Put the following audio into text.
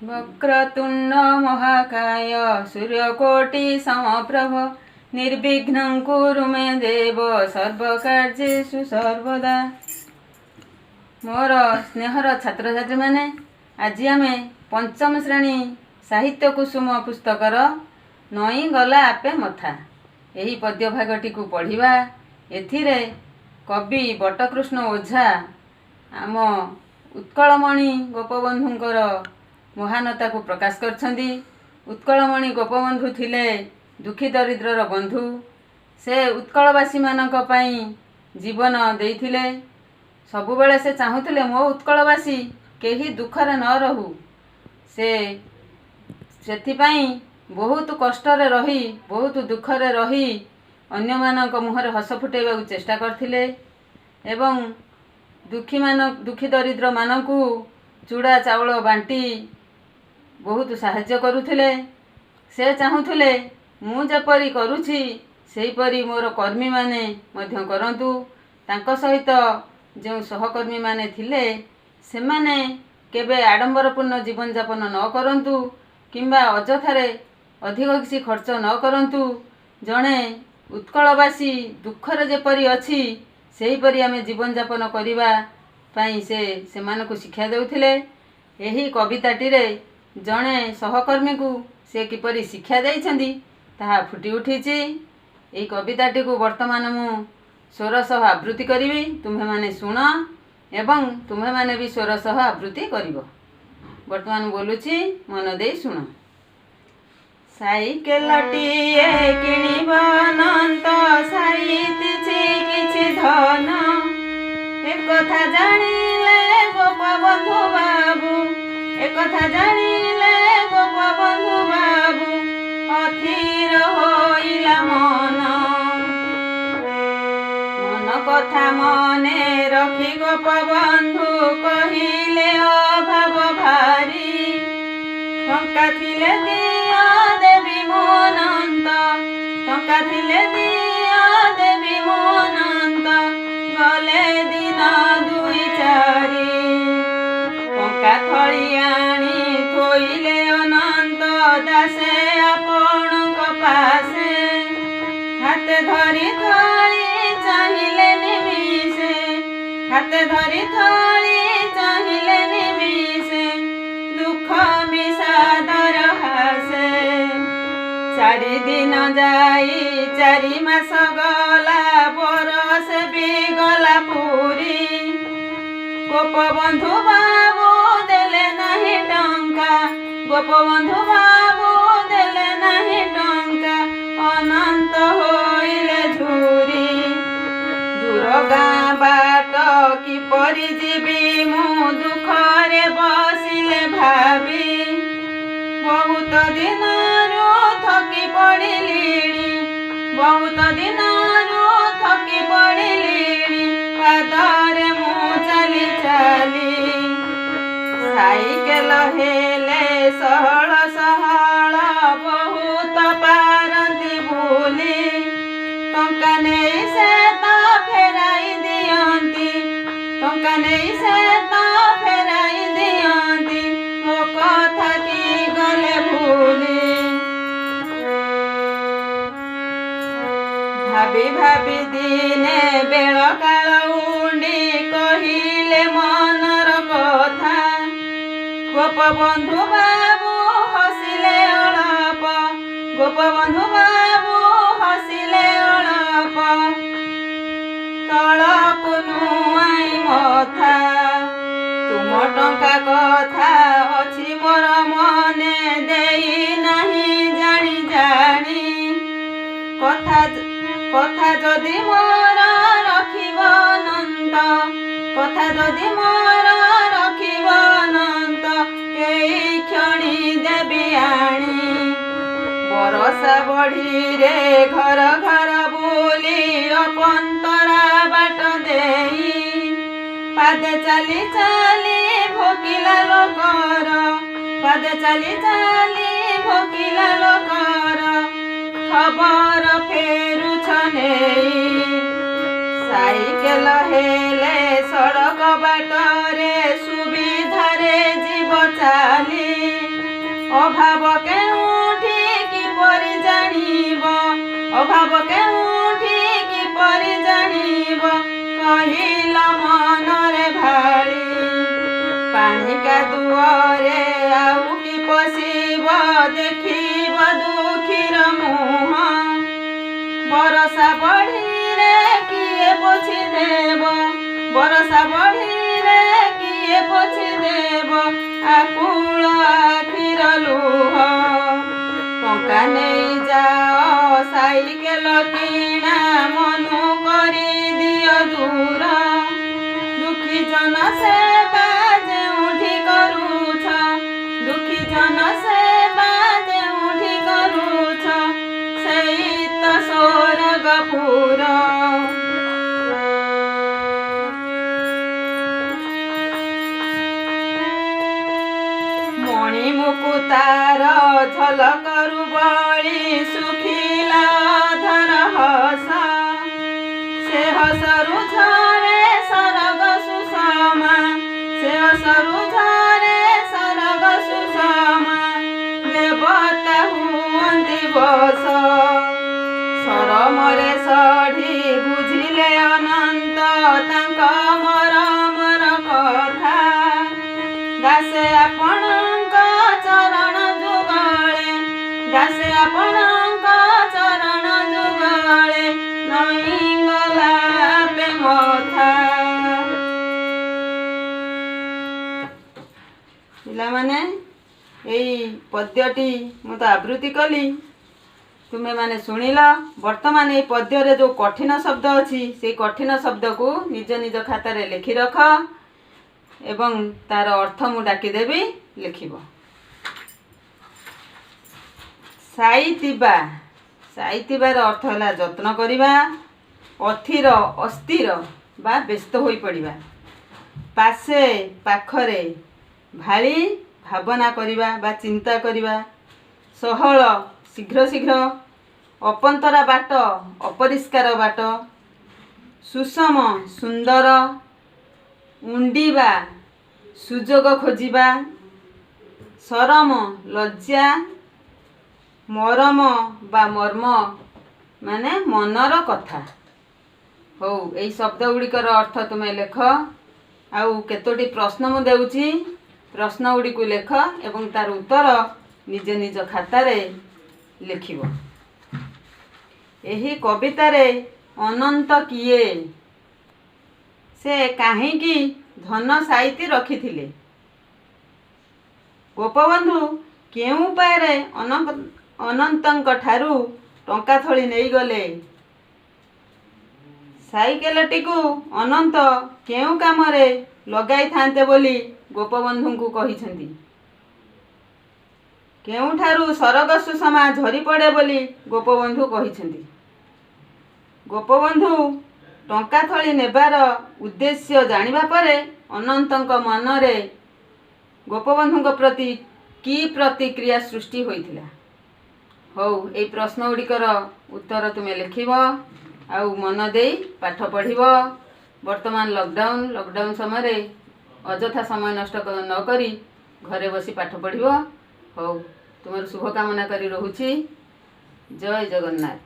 वक्रतुंड महाकाय सूर्यकोटि समप्रभ निर्विघ्नं कुरु मे देव सर्वकार्येषु सर्वदा। मोर स्नेहर छात्र छात्री माने आज आमे पंचम श्रेणी साहित्य कुसुम पुस्तकर नई गला आपे मथा एही पद्य भागटी को पढ़िबा। एथिरे कवि बटकृष्ण ओझा आम उत्कलमणि गोपबंधुंकर महानता को प्रकाश करछंदी। उत्कलमणि गोपबंधु थिले दुखी दरिद्रर बंधु। से उत्कलवासी मानक पई जीवन देइथिले। सबुबेले से चाहुथिले मो उत्कलवासी केही दुखरे न रहू। से सेथिपई बहुत कष्टरे रही बहुत दुखरे रही अन्य मानक मुहरे हस फुटेबा चेष्टा करथिले एवं दुखी दरिद्र मानकू चूड़ा चावल बांटी बहुत साहाय्य करुथिले। से चाहुथिले मु जेपरी करुछि सेहीपरी मोर कर्मी माने मध्य करंतु। तांको सहित जो सहकर्मी माने थिले सेमाने केबे आडंबरपूर्ण जीवन यापन न करंतु किंबा अजथारे अधिक किसी खर्च न करंतु। जणे उत्कलवासी दुखरे जेपरी अछि सेहीपरी आमे जीवन यापन करिबा पई से मानकु शिक्षा देउथिले। एही कविताटीरे जणे सहकर्मी को से किपरि शिक्षा देइछंदी ताहा फुटी उठिछि। एही कविताटी को वर्तमान मु स्वर सह आवृत्ति करिवि। तुम्हे माने सुन एवं तुम्हे माने भी स्वर सह आवृत्ति करिवो। वर्तमान बोलुछि मन देई सुन। साइकेलटीए किनिब अनंत साइतिछि किछि धन एक कथा जानिले गोपबंधु बाबू एक कथा जानिले गोपबंधु बाबू अथीर होइला मन कथा मने रखी गोपबंधु कहिले अभाव भारी टंका थिले दिया देवी मोनंत टंका थिले दिया देवी मोनंत गले दिन दुई चारि टंका थळी आनी थोइले अनंत दासे आपणक पासे हाते धरी थळी चाहिले निमिषे हाते धरी थळी चाहिले निमिषे दुख मिसादर हासे। चारि दिन जाई चारि मास गला बरस भी गला पूरी गोपबंधु बाबू देले नाही टंका गोपबंधु बाबू देले नाही टंका अनंत होइले झुरी दूर गाँ बाट किपरि जीवी मु दुखरे बसिले भाबी बहुत दिनरू थकी पड़िलिणी बहुत दिनरू थकी पड़िलिणी पादरे मु चली चली साइकेल हेले सहल सहल बहुत पारंती भूली टंका नहीं से तो फेराई दियंती टंका नहीं से तो फेराई दियंती मो कथा की गले भूली भाभी भाभी दिने बेल काल उंडी कहिले मनर कथा गोपबंधु बाबू हसिले अळप गोपबंधु बाबू हसिले अळप तळकु नुआई मथा तुम टंका कथा अछि मोर मने देई नाही जानी जानी कथा जदि मोर रखिब अनंत कथा जदि मोर रखिब अनंत एई क्षणी देबी आणी बरसा बढी रे घर घर बुली अपंतरा बाट देई पादे चली चली भोकिला लोकर पादे चली चली भोकिला लोकर खबर फेरुछ नेई साइकेल हेले सड़क बाटरे सुविधारे जीव चाली ଅଭାବ କେଉଁଠି କିପରି ଜାଣିବ, ଅଭାବ କେଉଁଠି କିପରି ଜାଣିବ, କହିଲ ମନରେ ଭାଳି। ପାଣି କାଦୁଅରେ ଆଉ କି ପଶିବ, ଦେଖିବ ଦୁଃଖୀର ମୁହଁ। ବରଷା ବଢ଼ିରେ କିଏ ପୋଛି ଦେବ, ବରଷା ବଢ଼ିରେ କିଏ ପୋଛି ଦେବ, ଆକୁଳ ଆଖିର ଲୁହ। ଟଙ୍କା ନେଇ ଯାଅ ସାଇକେଲ କିଣା, ମନୁ କରି ଦିଅ ଦୂର। ଦୁଃଖୀ ଜନ ସେବା ଯେଉଁଠି କରୁଛ, ଦୁଃଖୀ ଜନ ସେବା ଯେଉଁଠି କରୁଛ, ସେଇ ତ ସ୍ୱର୍ଗପୁର। ମଣି ମୁକୁତାର ଝଲକରୁ ବଳି ଶୁଖିଲା ଅଧର ହସ। ସେ ହସରୁ ଝରେ ସରଗ ସୁଷମା, ସେ ହସରୁ ଝରେ ସରଗ ସୁଷମା। ଦେବତା ହୁଅନ୍ତି ବସ, ସରମରେ ସଢ଼ି ବୁଝିଲେ ଅନନ୍ତ ତାଙ୍କ ମରମର କଥା। ଦାସେ ଆପଣଙ୍କ ଚରଣ ଯୁଗଳେ, ଦାସେ ଆପଣଙ୍କ ଚରଣ ଯୁଗଳେ, ନଇଁଗଲା ଆପେ ମଥା। ପିଲାମାନେ, ଏଇ ପଦ୍ୟଟି ମୁଁ ତ ଆବୃତ୍ତି କଲି, ତୁମେମାନେ ଶୁଣିଲ। ବର୍ତ୍ତମାନ ଏଇ ପଦ୍ୟରେ ଯେଉଁ କଠିନ ଶବ୍ଦ ଅଛି, ସେଇ କଠିନ ଶବ୍ଦକୁ ନିଜ ନିଜ ଖାତାରେ ଲେଖି ରଖ ଏବଂ ତାର ଅର୍ଥ ମୁଁ ଡାକିଦେବି, ଲେଖିବ। ସାଇତିବା, ସାଇତିବାର ଅର୍ଥ ହେଲା ଯତ୍ନ କରିବା, ଅଥିର ଅସ୍ଥିର ବା ବ୍ୟସ୍ତ ହୋଇପଡ଼ିବା। ପାଶେ ପାଖରେ, ଭାଳି ଭାବନା କରିବା ବା ଚିନ୍ତା କରିବା। ସହଳ ଶୀଘ୍ର ଶୀଘ୍ର, ଅପନ୍ତରା ବାଟ ଅପରିଷ୍କାର ବାଟ। ସୁଷମ ସୁନ୍ଦର, ଉଣ୍ଡିବା ସୁଯୋଗ ଖୋଜିବା। ସରମ ଲଜ୍ଜା, ମରମ ବା ମର୍ମ ମାନେ ମନର କଥା। ହଉ, ଏଇ ଶବ୍ଦ ଗୁଡ଼ିକର ଅର୍ଥ ତୁମେ ଲେଖ। ଆଉ କେତୋଟି ପ୍ରଶ୍ନ ମୁଁ ଦେଉଛି, ପ୍ରଶ୍ନ ଗୁଡ଼ିକୁ ଲେଖ ଏବଂ ତାର ଉତ୍ତର ନିଜ ନିଜ ଖାତାରେ ଲେଖିବ। ଏହି କବିତାରେ ଅନନ୍ତ କିଏ? ସେ କାହିଁକି ଧନ ସାଇତି ରଖିଥିଲେ? ଗୋପବନ୍ଧୁ କେଉଁ ଉପାୟରେ ଅନନ୍ତଙ୍କ ଠାରୁ ଟଙ୍କା ଥଳି ନେଇଗଲେ? ସାଇକେଲଟିକୁ ଅନନ୍ତ କେଉଁ କାମରେ ଲଗାଇଥାନ୍ତେ ବୋଲି ଗୋପବନ୍ଧୁଙ୍କୁ କହିଛନ୍ତି? କେଉଁଠାରୁ ସରଗ ସୁଷମା ଝରିପଡ଼େ ବୋଲି ଗୋପବନ୍ଧୁ କହିଛନ୍ତି? ଗୋପବନ୍ଧୁ ଟଙ୍କା ଥଳି ନେବାର ଉଦ୍ଦେଶ୍ୟ ଜାଣିବା ପରେ ଅନନ୍ତଙ୍କ ମନରେ ଗୋପବନ୍ଧୁଙ୍କ ପ୍ରତି କି ପ୍ରତିକ୍ରିୟା ସୃଷ୍ଟି ହୋଇଥିଲା? ହଉ, ଏଇ ପ୍ରଶ୍ନ ଗୁଡ଼ିକର ଉତ୍ତର ତୁମେ ଲେଖିବ ଆଉ ମନ ଦେଇ ପାଠ ପଢ଼ିବ। ବର୍ତ୍ତମାନ ଲକଡାଉନ ସମୟରେ ଅଯଥା ସମୟ ନଷ୍ଟ ନ କରି ଘରେ ବସି ପାଠ ପଢ଼ିବ। ହଉ, ତୁମର ଶୁଭକାମନା କରି ରହୁଛି। ଜୟ ଜଗନ୍ନାଥ।